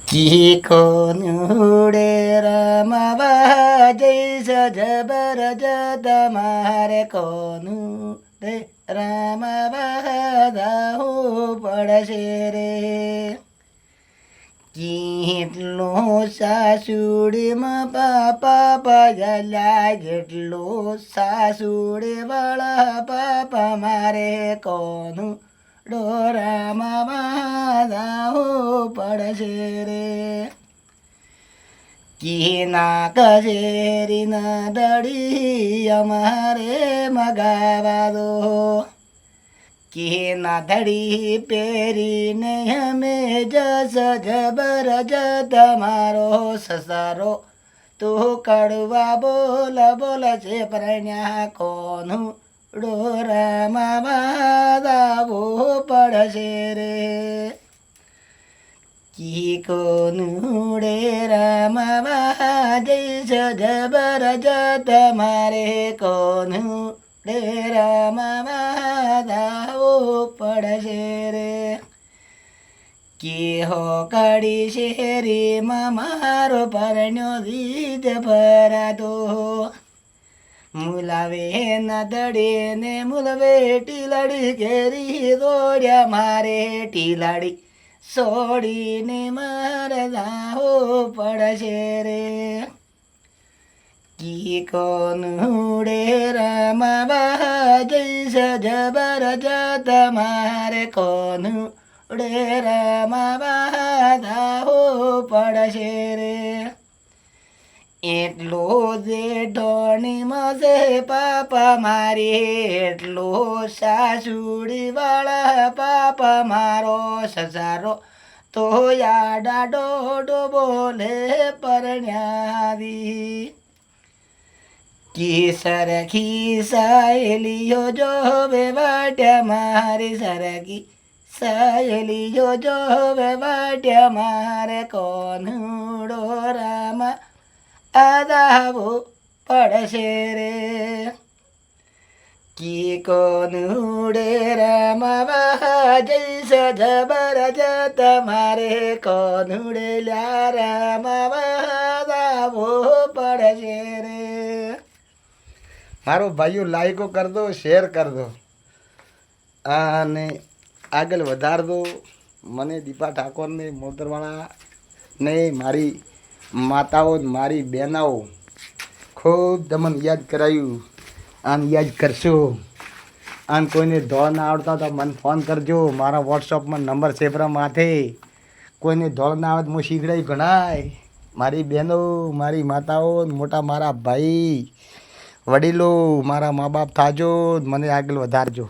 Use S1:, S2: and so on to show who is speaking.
S1: ચીકોનુડે રમવા જઈશ જબર તમારે કોનું રે રમવા જાવું પડશે રે. કેટલું સાસુડીમાં પાપા પજલ્યા જેટલું સાસુડી વાળા પાપા મારે કોનું ડોરામાં જાવું પડશે રે. કીના કચેરીના દડી અમારે મગાવા દો. કીના ધડી પહેરીને અમે જસ જબર તમારો સસારો તું કડવા બોલ બોલ છે પરણ્યા કોનું ડોરામાં જાવું પડશે રે. કી કોનુડે રમવા જઈશ જબર તમારે કોનુડે રમવા જાવું પડશે રે. કી હો કડી શેરીમાં મારો પરણ્યો દીજ ભરાતો. મુલાવે ના દડે ને મુલવે ટીલડી ઘેરી દોડ્યા મારે ટીલાડી છોડીને મારે જાવું પડશે રે. કી કોનુડે રમવા જઈશ જબર તમારે કોનુડે રમવા જાવું પડશે રે. એટલો જેઠોણી મસે પાપા મારી એટલો સાસુડી વાળા પાપા મારો સસારો તો યાડા ડોડો બોલે પરણ્યાવી. કી સરખી સાહેલીઓ જોવે વાટ્યા મારી સરખી સાહેલીઓ જોવે વાટ્યા મારે કોનુડો રામા આદાવો પડશે રે. કી કોનુડે રમવા જઈશ જબર તમારે કોનુડે લ્યા રમવા જાવું પડશે રે. મારો ભાઈઓ લાઈકો કર દો, શેર કર દો અને આગળ વધાર દો. મને દીપા ઠાકોરને મોતરવાળા ને મારી માતાઓ મારી બહેનાઓ ખૂબ તમને યાદ કરાયું. આને યાદ કરશો. આને કોઈને ધોળ ના આવડતા તો મને ફોન કરજો. મારા વોટ્સઅપમાં નંબર છે પર માથે. કોઈને ધોળ ના આવડે હું શીખડાઈ ભણાય. મારી બહેનો મારી માતાઓ મોટા મારા ભાઈ વડીલો મારા મા બાપ થાજો મને આગળ વધારજો.